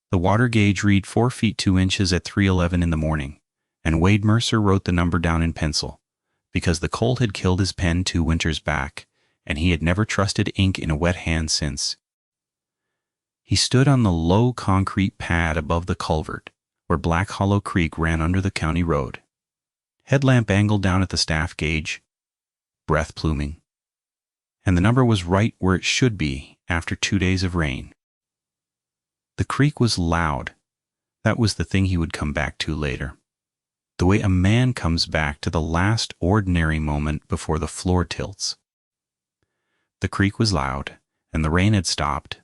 The water gauge read 4 feet 2 inches at 3:11 in the morning, and Wade Mercer wrote the number down in pencil, because the cold had killed his pen 2 winters back, and he had never trusted ink in a wet hand since. He stood on the low concrete pad above the culvert, where Black Hollow Creek ran under the county road. Headlamp angled down at the staff gauge, breath pluming, and the number was right where it should be after 2 days of rain. The creek was loud. That was the thing he would come back to later. The way a man comes back to the last ordinary moment before the floor tilts. The creek was loud, and the rain had stopped,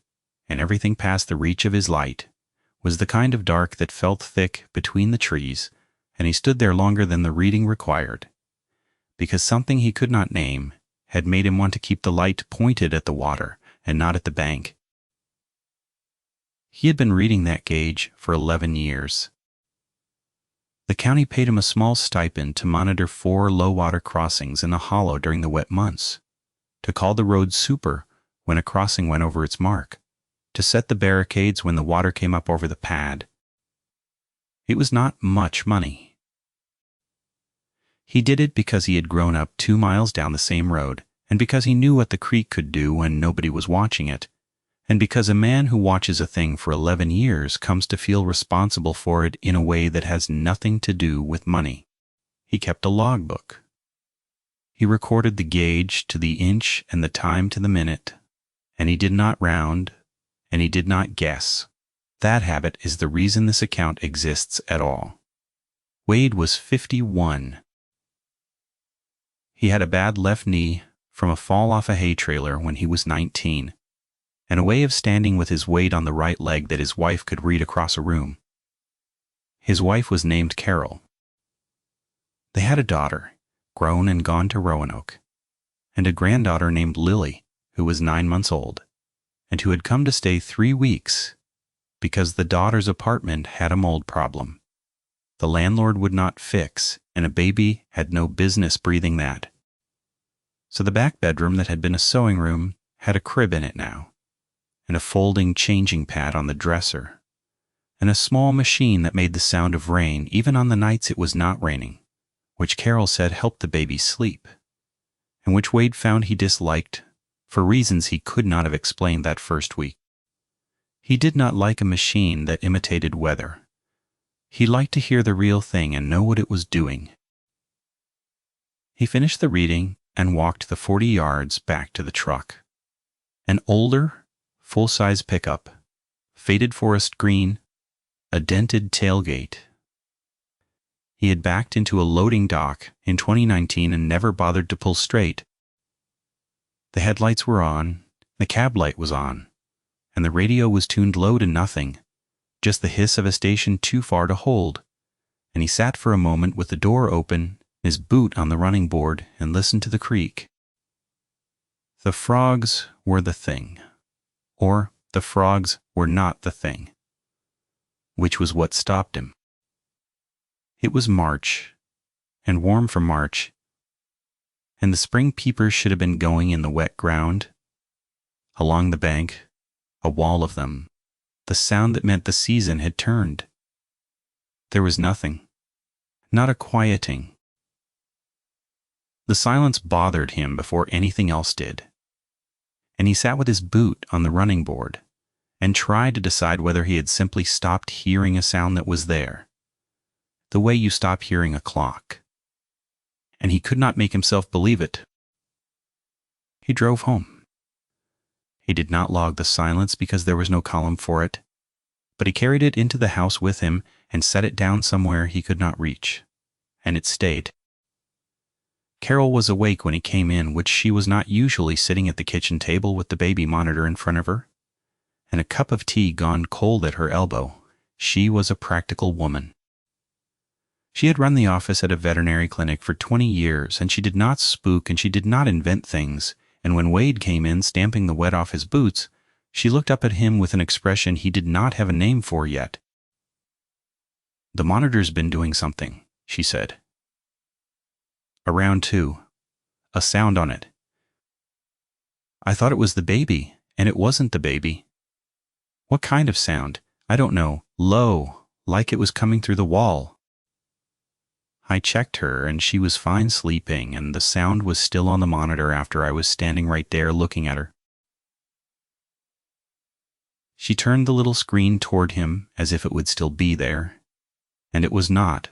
and everything past the reach of his light was the kind of dark that felt thick between the trees, and he stood there longer than the reading required, because something he could not name had made him want to keep the light pointed at the water and not at the bank. He had been reading that gauge for 11 years. The county paid him a small stipend to monitor 4 low-water crossings in the hollow during the wet months, to call the road super when a crossing went over its mark, to set the barricades when the water came up over the pad. It was not much money. He did it because he had grown up 2 miles down the same road, and because he knew what the creek could do when nobody was watching it, and because a man who watches a thing for 11 years comes to feel responsible for it in a way that has nothing to do with money. He kept a logbook. He recorded the gauge to the inch and the time to the minute, and he did not round, and he did not guess. That habit is the reason this account exists at all. Wade was 51. He had a bad left knee from a fall off a hay trailer when he was 19, and a way of standing with his weight on the right leg that his wife could read across a room. His wife was named Carol. They had a daughter, grown and gone to Roanoke, and a granddaughter named Lily, who was 9 months old, and who had come to stay 3 weeks because the daughter's apartment had a mold problem. The landlord would not fix, and a baby had no business breathing that. So the back bedroom that had been a sewing room had a crib in it now, and a folding changing pad on the dresser, and a small machine that made the sound of rain even on the nights it was not raining, which Carol said helped the baby sleep, and which Wade found he disliked for reasons he could not have explained that first week. He did not like a machine that imitated weather. He liked to hear the real thing and know what it was doing. He finished the reading and walked the 40 yards back to the truck. An older, full-size pickup, faded forest green, a dented tailgate. He had backed into a loading dock in 2019 and never bothered to pull straight. The headlights were on, the cab light was on, and the radio was tuned low to nothing, just the hiss of a station too far to hold, and he sat for a moment with the door open, his boot on the running board, and listened to the creek. The frogs were the thing, or the frogs were not the thing, which was what stopped him. It was March, and warm for March, and the spring peepers should have been going in the wet ground. Along the bank, a wall of them, the sound that meant the season had turned. There was nothing, not a quieting. The silence bothered him before anything else did, and he sat with his boot on the running board and tried to decide whether he had simply stopped hearing a sound that was there, the way you stop hearing a clock. And he could not make himself believe it. He drove home. He did not log the silence because there was no column for it, but he carried it into the house with him and set it down somewhere he could not reach, and it stayed. Carol was awake when he came in, which she was not usually, sitting at the kitchen table with the baby monitor in front of her, and a cup of tea gone cold at her elbow. She was a practical woman. She had run the office at a veterinary clinic for 20 years, and she did not spook and she did not invent things, and when Wade came in stamping the wet off his boots, she looked up at him with an expression he did not have a name for yet. "The monitor's been doing something," she said. "Around 2. A sound on it." "I thought it was the baby, and it wasn't the baby." "What kind of sound?" I don't know, low, like it was coming through the wall. I checked her, and she was fine sleeping, and the sound was still on the monitor after I was standing right there looking at her. She turned the little screen toward him as if it would still be there, and it was not,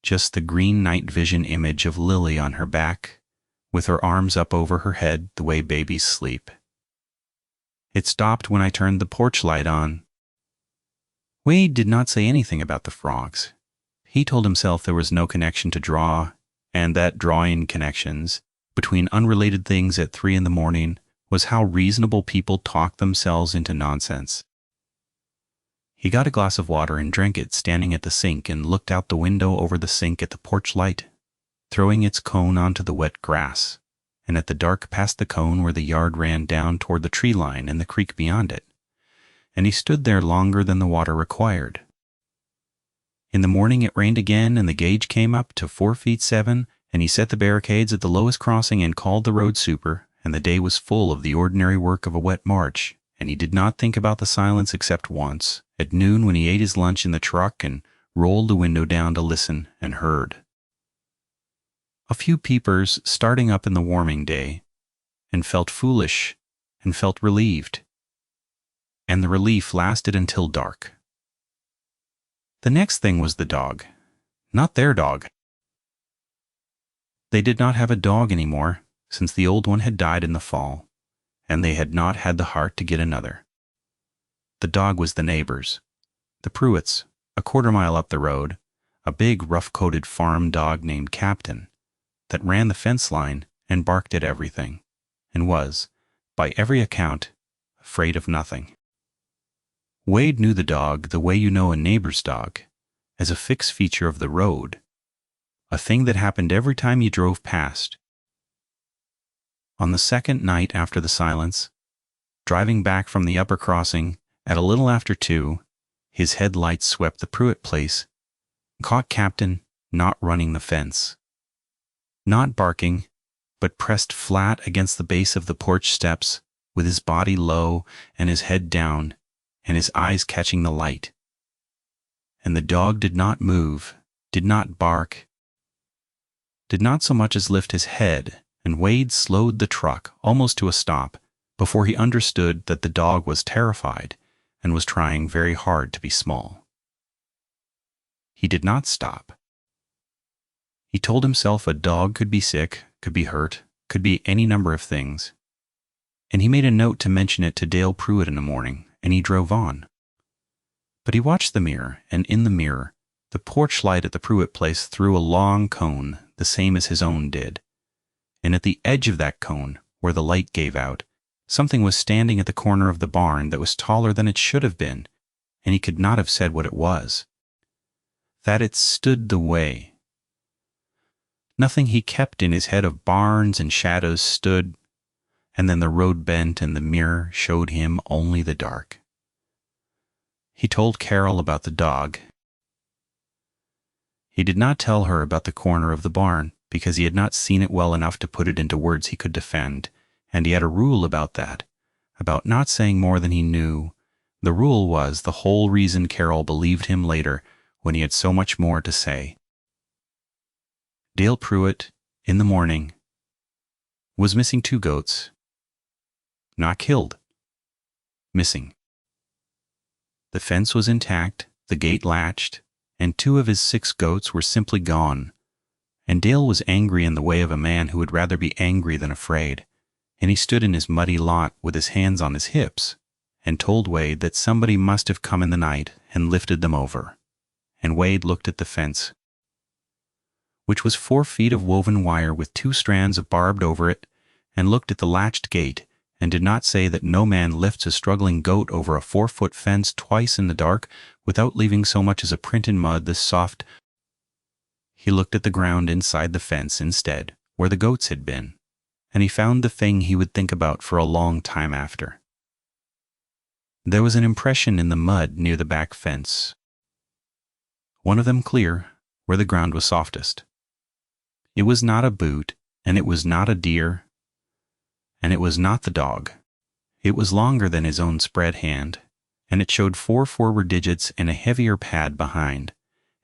just the green night vision image of Lily on her back, with her arms up over her head the way babies sleep. It stopped when I turned the porch light on. Wade did not say anything about the frogs. He told himself there was no connection to draw, and that drawing connections between unrelated things at 3 a.m. was how reasonable people talked themselves into nonsense. He got a glass of water and drank it standing at the sink and looked out the window over the sink at the porch light, throwing its cone onto the wet grass, and at the dark past the cone where the yard ran down toward the tree line and the creek beyond it, and he stood there longer than the water required. In the morning it rained again, and the gauge came up to 4 feet 7, and he set the barricades at the lowest crossing and called the road super, and the day was full of the ordinary work of a wet march, and he did not think about the silence except once, at noon when he ate his lunch in the truck and rolled the window down to listen and heard. A few peepers starting up in the warming day, and felt foolish, and felt relieved. And the relief lasted until dark. The next thing was the dog. Not their dog. They did not have a dog anymore, since the old one had died in the fall, and they had not had the heart to get another. The dog was the neighbor's, the Pruitts, a quarter-mile up the road, a big rough-coated farm dog named Captain, that ran the fence line and barked at everything, and was, by every account, afraid of nothing. Wade knew the dog the way you know a neighbor's dog, as a fixed feature of the road, a thing that happened every time you drove past. On the second night after the silence, driving back from the upper crossing at a little after 2, his headlights swept the Pruitt place, caught Captain not running the fence, not barking, but pressed flat against the base of the porch steps with his body low and his head down, and his eyes catching the light. And the dog did not move, did not bark, did not so much as lift his head, and Wade slowed the truck almost to a stop before he understood that the dog was terrified and was trying very hard to be small. He did not stop. He told himself a dog could be sick, could be hurt, could be any number of things, and he made a note to mention it to Dale Pruitt in the morning, and he drove on. But he watched the mirror, and in the mirror, the porch light at the Pruitt place threw a long cone, the same as his own did. And at the edge of that cone, where the light gave out, something was standing at the corner of the barn that was taller than it should have been, and he could not have said what it was. That it stood the way. Nothing he kept in his head of barns and shadows stood, and then the road bent and the mirror showed him only the dark. He told Carol about the dog. He did not tell her about the corner of the barn, because he had not seen it well enough to put it into words he could defend, and he had a rule about that, about not saying more than he knew. The rule was the whole reason Carol believed him later when he had so much more to say. Dale Pruitt, in the morning, was missing 2 goats. Not killed. Missing. The fence was intact, the gate latched, and 2 of his 6 goats were simply gone. And Dale was angry in the way of a man who would rather be angry than afraid, and he stood in his muddy lot with his hands on his hips, and told Wade that somebody must have come in the night and lifted them over. And Wade looked at the fence, which was 4 feet of woven wire with 2 strands of barbed over it, and looked at the latched gate, and did not say that no man lifts a struggling goat over a 4-foot fence twice in the dark without leaving so much as a print in mud this soft. He looked at the ground inside the fence instead, where the goats had been, and he found the thing he would think about for a long time after. There was an impression in the mud near the back fence, one of them clear, where the ground was softest. It was not a boot, and it was not a deer, and it was not the dog. It was longer than his own spread hand, and it showed 4 forward digits and a heavier pad behind,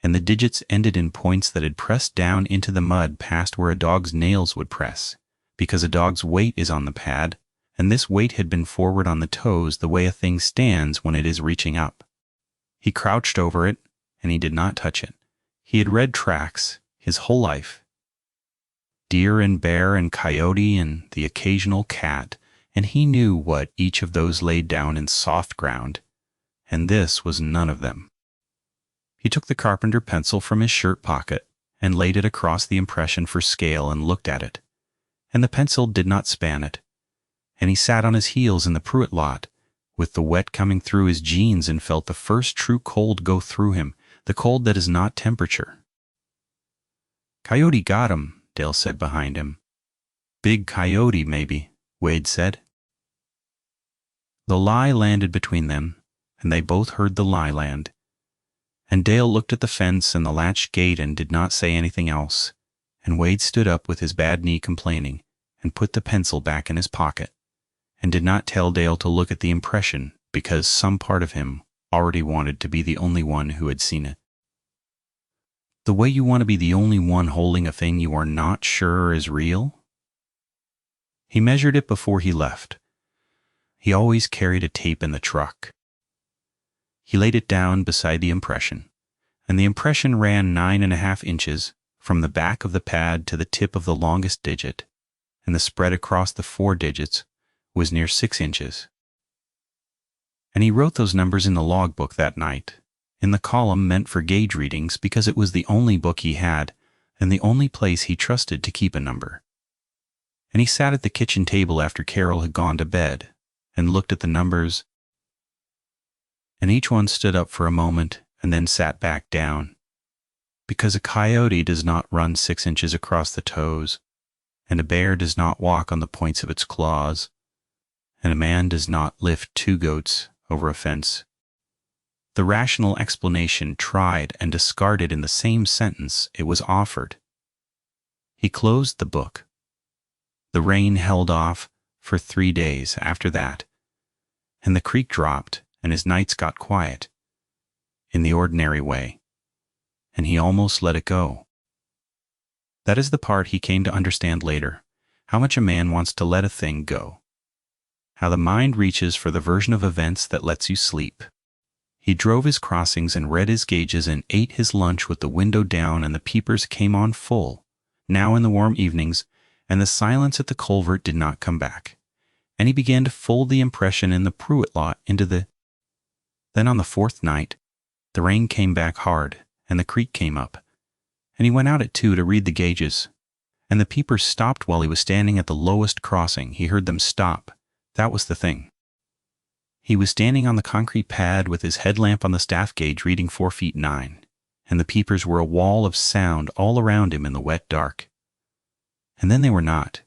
and the digits ended in points that had pressed down into the mud past where a dog's nails would press, because a dog's weight is on the pad, and this weight had been forward on the toes the way a thing stands when it is reaching up. He crouched over it, and he did not touch it. He had read tracks his whole life. Deer and bear and coyote and the occasional cat, and he knew what each of those laid down in soft ground, and this was none of them. He took the carpenter pencil from his shirt pocket and laid it across the impression for scale and looked at it, and the pencil did not span it, and he sat on his heels in the Pruitt lot, with the wet coming through his jeans, and felt the first true cold go through him, the cold that is not temperature. "Coyote got him," Dale said behind him. "Big coyote, maybe," Wade said. The lie landed between them, and they both heard the lie land. And Dale looked at the fence and the latched gate and did not say anything else, and Wade stood up with his bad knee complaining, and put the pencil back in his pocket, and did not tell Dale to look at the impression because some part of him already wanted to be the only one who had seen it. The way you want to be the only one holding a thing you are not sure is real? He measured it before he left. He always carried a tape in the truck. He laid it down beside the impression, and the impression ran 9.5 inches from the back of the pad to the tip of the longest digit, and the spread across the 4 digits was near 6 inches. And he wrote those numbers in the logbook that night, in the column meant for gauge readings, because it was the only book he had and the only place he trusted to keep a number. And he sat at the kitchen table after Carol had gone to bed and looked at the numbers, and each one stood up for a moment and then sat back down, because a coyote does not run 6 inches across the toes, and a bear does not walk on the points of its claws, and a man does not lift 2 goats over a fence. The rational explanation tried and discarded in the same sentence it was offered. He closed the book. The rain held off for 3 days after that, and the creek dropped, and his nights got quiet, in the ordinary way, and he almost let it go. That is the part he came to understand later, how much a man wants to let a thing go, how the mind reaches for the version of events that lets you sleep. He drove his crossings and read his gauges and ate his lunch with the window down, and the peepers came on full, now in the warm evenings, and the silence at the culvert did not come back. And he began to fold the impression in the Pruitt lot into the... Then on the 4th night, the rain came back hard, and the creek came up, and he went out at 2 to read the gauges, and the peepers stopped while he was standing at the lowest crossing. He heard them stop. That was the thing. He was standing on the concrete pad with his headlamp on the staff gauge reading 4 feet 9, and the peepers were a wall of sound all around him in the wet dark. And then they were not,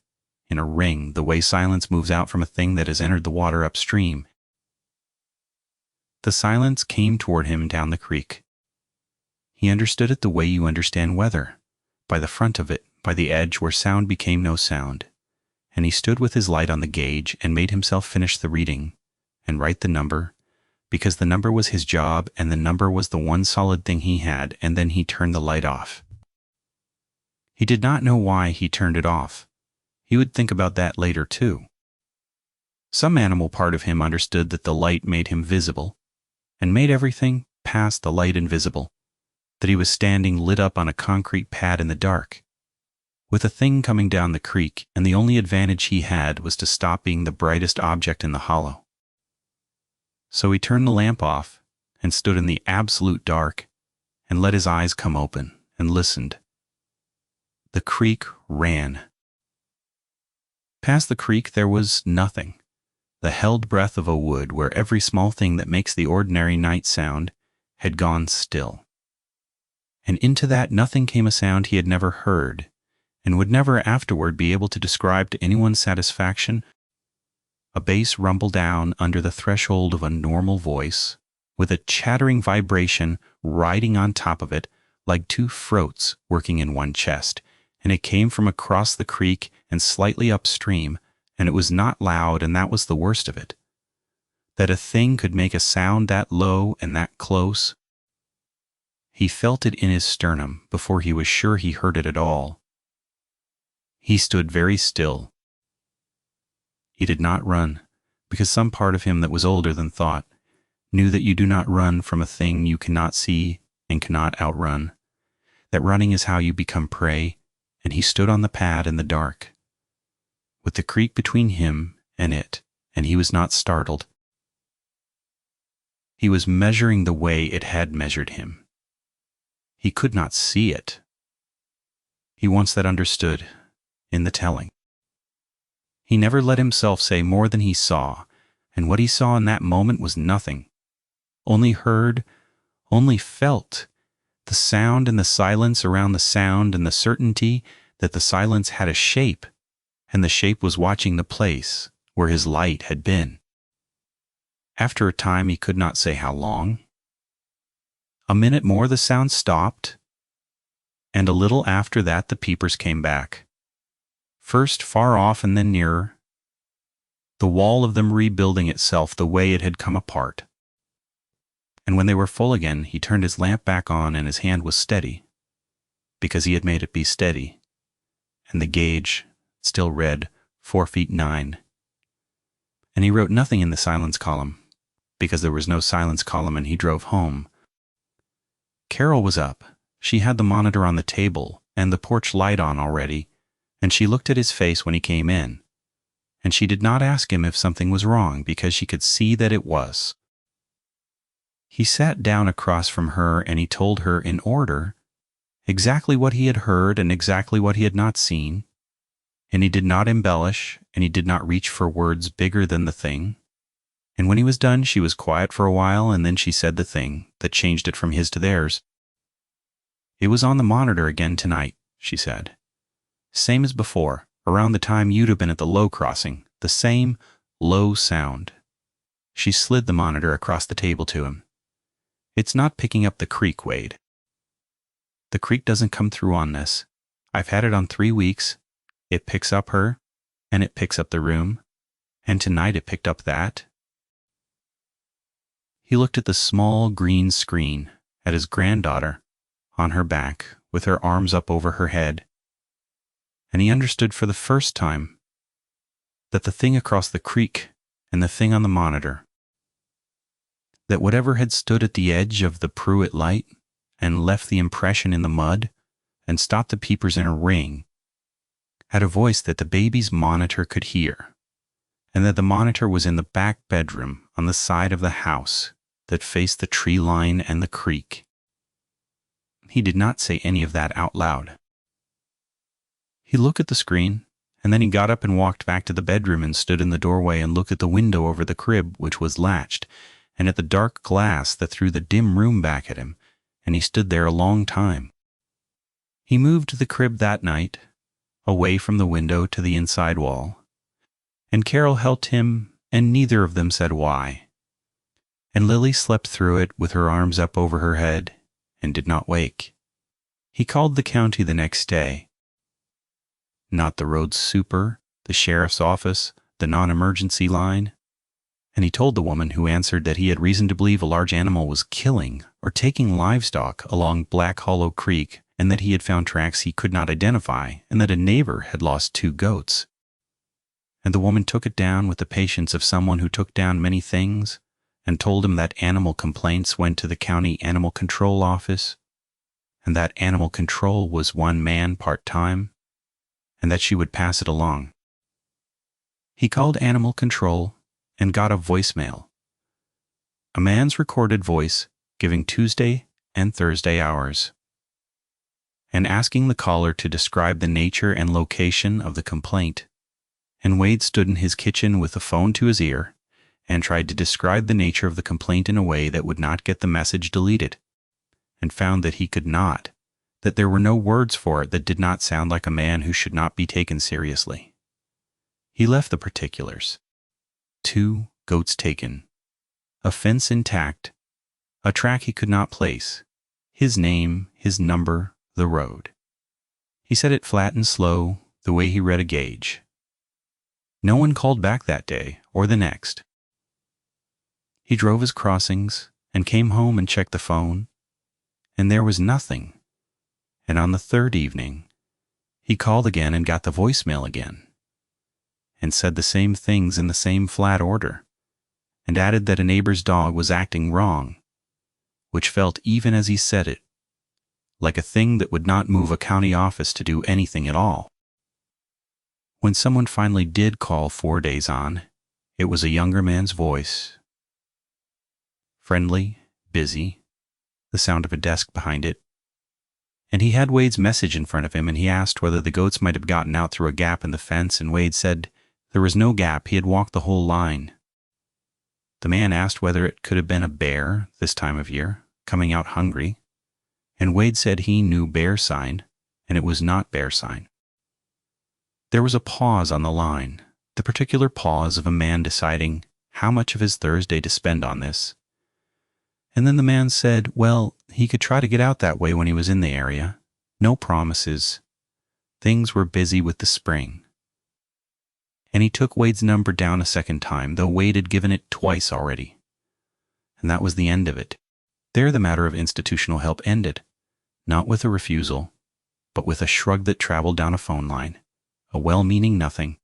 in a ring, the way silence moves out from a thing that has entered the water upstream. The silence came toward him down the creek. He understood it the way you understand weather, by the front of it, by the edge where sound became no sound, and he stood with his light on the gauge and made himself finish the reading and write the number, because the number was his job and the number was the one solid thing he had, and then he turned the light off. He did not know why he turned it off. He would think about that later too. Some animal part of him understood that the light made him visible, and made everything past the light invisible, that he was standing lit up on a concrete pad in the dark, with a thing coming down the creek, and the only advantage he had was to stop being the brightest object in the hollow. So he turned the lamp off, and stood in the absolute dark, and let his eyes come open, and listened. The creek ran. Past the creek there was nothing, the held breath of a wood where every small thing that makes the ordinary night sound had gone still. And into that nothing came a sound he had never heard, and would never afterward be able to describe to anyone's satisfaction. A bass rumbled down under the threshold of a normal voice, with a chattering vibration riding on top of it like 2 throats working in one chest, and it came from across the creek and slightly upstream, and it was not loud, and that was the worst of it. that a thing could make a sound that low and that close. He felt it in his sternum before he was sure he heard it at all. He stood very still. He did not run, because some part of him that was older than thought knew that you do not run from a thing you cannot see and cannot outrun, that running is how you become prey, and he stood on the pad in the dark, with the creek between him and it, and he was not startled. He was measuring the way it had measured him. He could not see it. He once that understood, in the telling. He never let himself say more than he saw, and what he saw in that moment was nothing. Only heard, only felt, the sound and the silence around the sound and the certainty that the silence had a shape, and the shape was watching the place where his light had been. After a time he could not say how long. A minute more the sound stopped, and a little after that the peepers came back. First far off and then nearer, the wall of them rebuilding itself the way it had come apart. And when they were full again, he turned his lamp back on and his hand was steady, because he had made it be steady, and the gauge still read 4 feet 9. And he wrote nothing in the silence column, because there was no silence column, and he drove home. Carol was up. She had the monitor on the table and the porch light on already, and she looked at his face when he came in, and she did not ask him if something was wrong, because she could see that it was. He sat down across from her and he told her in order exactly what he had heard and exactly what he had not seen, and he did not embellish and he did not reach for words bigger than the thing. And when he was done, she was quiet for a while, and then she said the thing that changed it from his to theirs. "It was on the monitor again tonight," she said. "Same as before, around the time you'd have been at the low crossing, the same low sound." She slid the monitor across the table to him. "It's not picking up the creek, Wade. The creek doesn't come through on this. I've had it on 3 weeks. It picks up her, and it picks up the room, and tonight it picked up that." He looked at the small green screen, at his granddaughter, on her back, with her arms up over her head, and he understood for the first time that the thing across the creek and the thing on the monitor, that whatever had stood at the edge of the Pruitt light and left the impression in the mud and stopped the peepers in a ring, had a voice that the baby's monitor could hear, and that the monitor was in the back bedroom on the side of the house that faced the tree line and the creek. He did not say any of that out loud. He looked at the screen, and then he got up and walked back to the bedroom and stood in the doorway and looked at the window over the crib, which was latched, and at the dark glass that threw the dim room back at him, and he stood there a long time. He moved the crib that night, away from the window to the inside wall, and Carol helped him, and neither of them said why. And Lily slept through it with her arms up over her head, and did not wake. He called the county the next day. Not the road super, the sheriff's office, the non-emergency line, and he told the woman who answered that he had reason to believe a large animal was killing or taking livestock along Black Hollow Creek, and that he had found tracks he could not identify, and that a neighbor had lost 2 goats. And the woman took it down with the patience of someone who took down many things, and told him that animal complaints went to the county animal control office, and that animal control was 1 man part-time, and that she would pass it along. He called animal control and got a voicemail. A man's recorded voice giving Tuesday and Thursday hours, and asking the caller to describe the nature and location of the complaint. And Wade stood in his kitchen with the phone to his ear and tried to describe the nature of the complaint in a way that would not get the message deleted, and found that he could not, that there were no words for it that did not sound like a man who should not be taken seriously. He left the particulars. 2 goats taken, a fence intact, a track he could not place, his name, his number, the road. He said it flat and slow, the way he read a gauge. No one called back that day or the next. He drove his crossings and came home and checked the phone, and there was nothing. And on the third evening, he called again and got the voicemail again, and said the same things in the same flat order, and added that a neighbor's dog was acting wrong, which felt, even as he said it, like a thing that would not move a county office to do anything at all. When someone finally did call 4 days on, it was a younger man's voice. Friendly, busy, the sound of a desk behind it. And he had Wade's message in front of him, and he asked whether the goats might have gotten out through a gap in the fence, and Wade said there was no gap, he had walked the whole line. The man asked whether it could have been a bear this time of year, coming out hungry, and Wade said he knew bear sign, and it was not bear sign. There was a pause on the line, the particular pause of a man deciding how much of his Thursday to spend on this. And then the man said, well, he could try to get out that way when he was in the area. No promises. Things were busy with the spring. And he took Wade's number down a second time, though Wade had given it twice already. And that was the end of it. There the matter of institutional help ended, not with a refusal, but with a shrug that traveled down a phone line, a well-meaning nothing,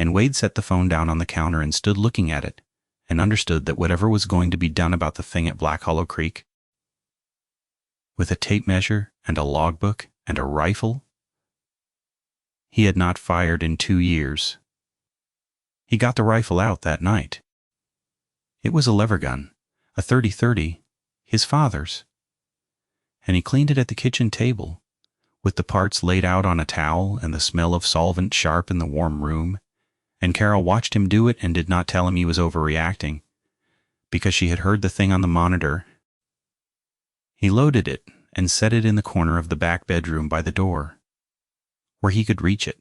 and Wade set the phone down on the counter and stood looking at it, and understood that whatever was going to be done about the thing at Black Hollow Creek, with a tape measure and a logbook and a rifle, he had not fired in 2 years. He got the rifle out that night. It was a lever gun, a 30-30, his father's, and he cleaned it at the kitchen table, with the parts laid out on a towel and the smell of solvent sharp in the warm room, and Carol watched him do it and did not tell him he was overreacting, because she had heard the thing on the monitor. He loaded it and set it in the corner of the back bedroom by the door, where he could reach it.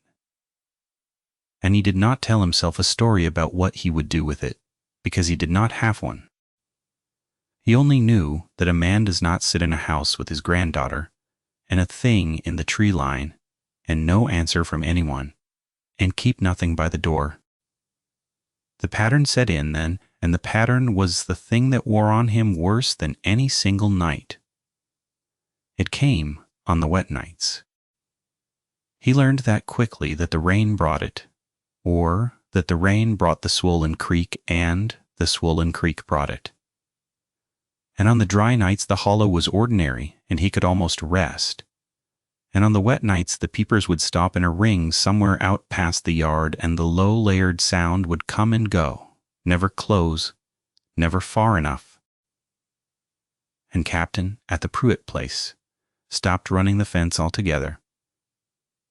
And he did not tell himself a story about what he would do with it, because he did not have one. He only knew that a man does not sit in a house with his granddaughter, and a thing in the tree line, and no answer from anyone, and keep nothing by the door. The pattern set in then, and the pattern was the thing that wore on him worse than any single night. It came on the wet nights. He learned that quickly that the rain brought it, or that the rain brought the swollen creek and the swollen creek brought it. And on the dry nights the hollow was ordinary and he could almost rest. And on the wet nights the peepers would stop in a ring somewhere out past the yard, and the low-layered sound would come and go, never close, never far enough. And Captain, at the Pruitt place, stopped running the fence altogether,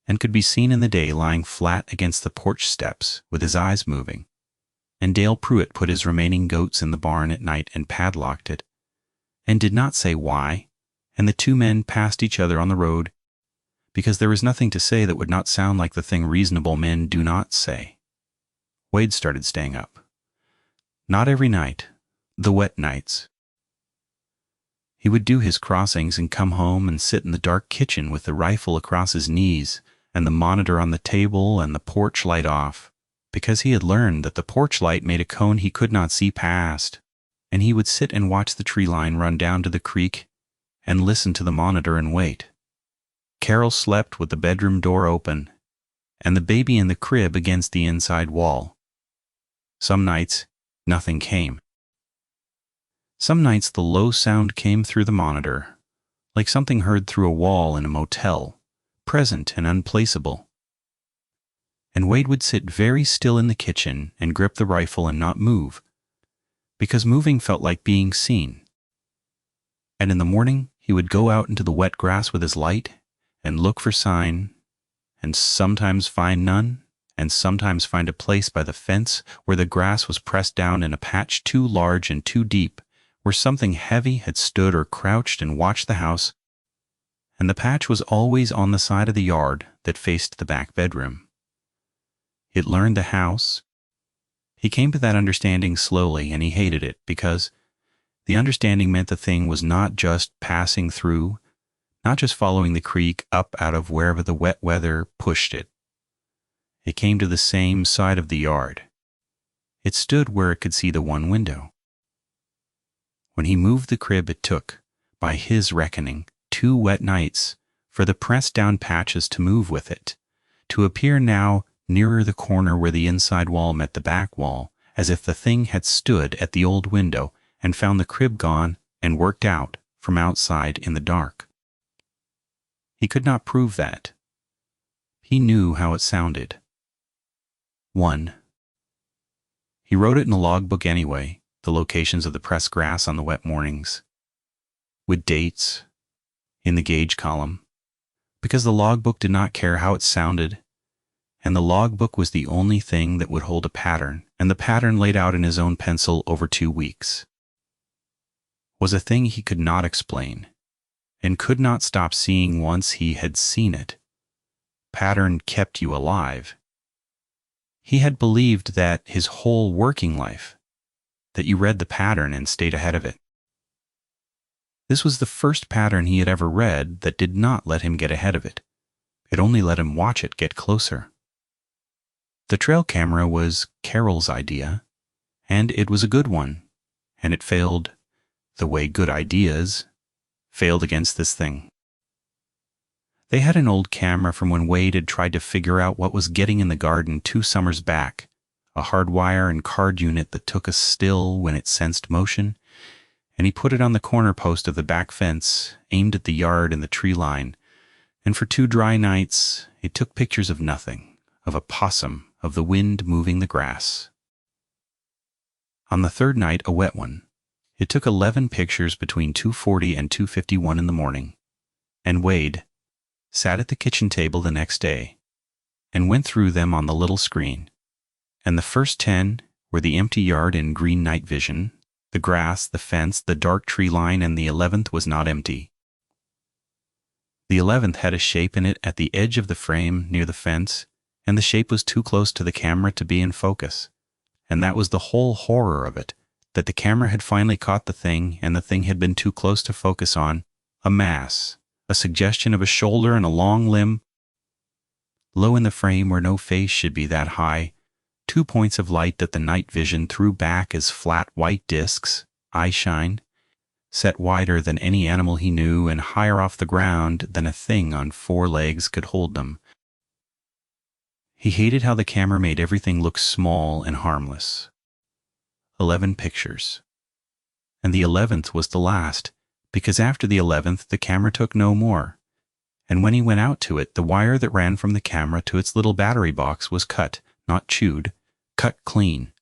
and could be seen in the day lying flat against the porch steps with his eyes moving, and Dale Pruitt put his remaining goats in the barn at night and padlocked it, and did not say why, and the two men passed each other on the road, because there was nothing to say that would not sound like the thing reasonable men do not say. Wade started staying up. Not every night, the wet nights. He would do his crossings and come home and sit in the dark kitchen with the rifle across his knees and the monitor on the table and the porch light off, because he had learned that the porch light made a cone he could not see past, and he would sit and watch the tree line run down to the creek and listen to the monitor and wait. Carol slept with the bedroom door open and the baby in the crib against the inside wall. Some nights, nothing came. Some nights the low sound came through the monitor, like something heard through a wall in a motel, present and unplaceable. And Wade would sit very still in the kitchen and grip the rifle and not move, because moving felt like being seen. And in the morning he would go out into the wet grass with his light and look for sign, and sometimes find none, and sometimes find a place by the fence where the grass was pressed down in a patch too large and too deep, where something heavy had stood or crouched and watched the house, and the patch was always on the side of the yard that faced the back bedroom. It learned the house. He came to that understanding slowly, and he hated it, because the understanding meant the thing was not just passing through, not just following the creek up out of wherever the wet weather pushed it. It came to the same side of the yard. It stood where it could see the one window. When he moved the crib, it took, by his reckoning, 2 wet nights for the pressed-down patches to move with it, to appear now nearer the corner where the inside wall met the back wall, as if the thing had stood at the old window and found the crib gone and worked out from outside in the dark. He could not prove that. He knew how it sounded. 1. He wrote it in a logbook anyway, the locations of the pressed grass on the wet mornings, with dates, in the gauge column, because the logbook did not care how it sounded, and the logbook was the only thing that would hold a pattern, and the pattern laid out in his own pencil over 2 weeks was a thing he could not explain, and could not stop seeing once he had seen it. Pattern kept you alive. He had believed that his whole working life, that you read the pattern and stayed ahead of it. This was the first pattern he had ever read that did not let him get ahead of it. It only let him watch it get closer. The trail camera was Carol's idea, and it was a good one, and it failed the way good ideas failed against this thing. They had an old camera from when Wade had tried to figure out what was getting in the garden 2 summers back, a hard wire and card unit that took a still when it sensed motion, and he put it on the corner post of the back fence, aimed at the yard and the tree line, and for 2 dry nights it took pictures of nothing, of a possum, of the wind moving the grass. On the 3rd night, a wet one, it took 11 pictures between 2:40 and 2:51 in the morning, and Wade sat at the kitchen table the next day and went through them on the little screen, and the first 10 were the empty yard in green night vision, the grass, the fence, the dark tree line, and the 11th was not empty. The 11th had a shape in it at the edge of the frame near the fence, and the shape was too close to the camera to be in focus, and that was the whole horror of it, that the camera had finally caught the thing, and the thing had been too close to focus on, a mass, a suggestion of a shoulder and a long limb, low in the frame where no face should be that high, 2 points of light that the night vision threw back as flat white discs, eye shine, set wider than any animal he knew and higher off the ground than a thing on 4 legs could hold them. He hated how the camera made everything look small and harmless. 11 pictures. And the 11th was the last, because after the 11th the camera took no more, and when he went out to it, the wire that ran from the camera to its little battery box was cut, not chewed, cut clean,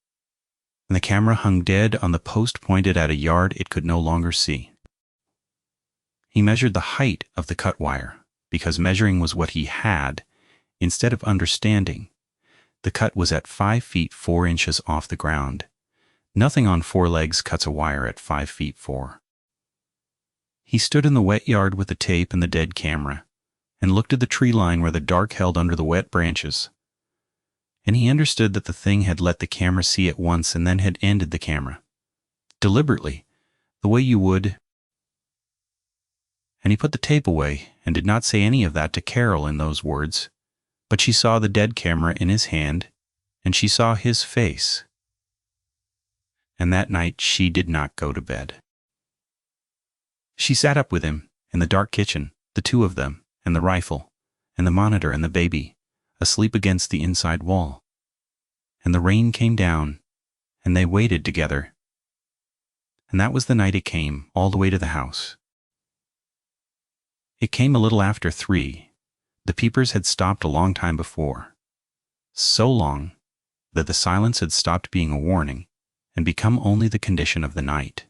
and the camera hung dead on the post pointed at a yard it could no longer see. He measured the height of the cut wire, because measuring was what he had, instead of understanding. The cut was at 5 feet 4 inches off the ground. Nothing on 4 legs cuts a wire at 5 feet 4. He stood in the wet yard with the tape and the dead camera, and looked at the tree line where the dark held under the wet branches. And he understood that the thing had let the camera see it once and then had ended the camera. Deliberately, the way you would. And he put the tape away and did not say any of that to Carol in those words, but she saw the dead camera in his hand, and she saw his face. And that night she did not go to bed. She sat up with him in the dark kitchen, the 2 of them, and the rifle, and the monitor and the baby, asleep against the inside wall. And the rain came down, and they waited together. And that was the night it came, all the way to the house. It came a little after 3. The peepers had stopped a long time before. So long that the silence had stopped being a warning and become only the condition of the night.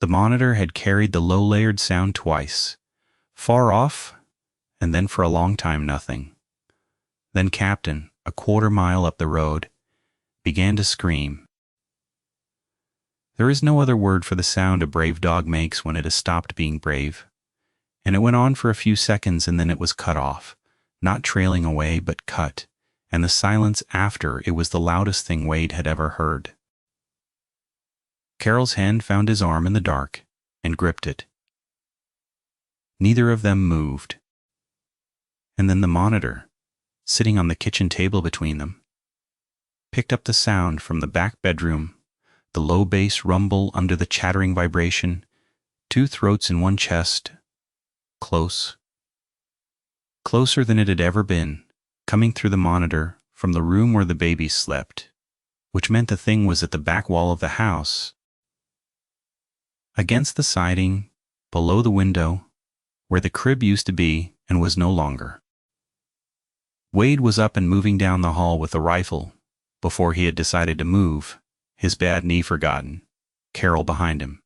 The monitor had carried the low-layered sound twice, far off, and then for a long time nothing. Then Captain, a 1/4 mile up the road, began to scream. There is no other word for the sound a brave dog makes when it has stopped being brave, and it went on for a few seconds and then it was cut off, not trailing away but cut, and the silence after it was the loudest thing Wade had ever heard. Carol's hand found his arm in the dark and gripped it. Neither of them moved. And then the monitor, sitting on the kitchen table between them, picked up the sound from the back bedroom, the low bass rumble under the chattering vibration, two throats in one chest, close, closer than it had ever been, coming through the monitor from the room where the baby slept, which meant the thing was at the back wall of the house, against the siding, below the window, where the crib used to be and was no longer. Wade was up and moving down the hall with a rifle before he had decided to move, his bad knee forgotten, Carol behind him.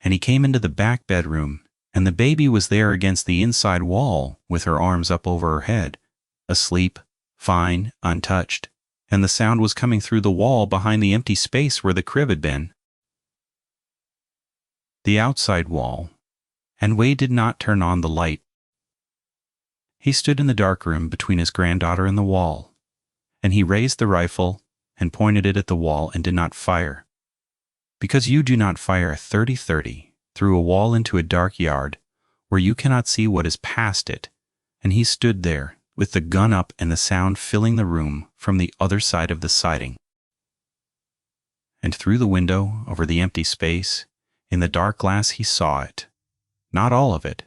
And he came into the back bedroom, and the baby was there against the inside wall with her arms up over her head, asleep, fine, untouched, and the sound was coming through the wall behind the empty space where the crib had been. The outside wall, and Wade did not turn on the light. He stood in the dark room between his granddaughter and the wall, and he raised the rifle and pointed it at the wall and did not fire. Because you do not fire 30-30 through a wall into a dark yard where you cannot see what is past it, and he stood there with the gun up and the sound filling the room from the other side of the siding. And through the window over the empty space, in the dark glass he saw it. Not all of it,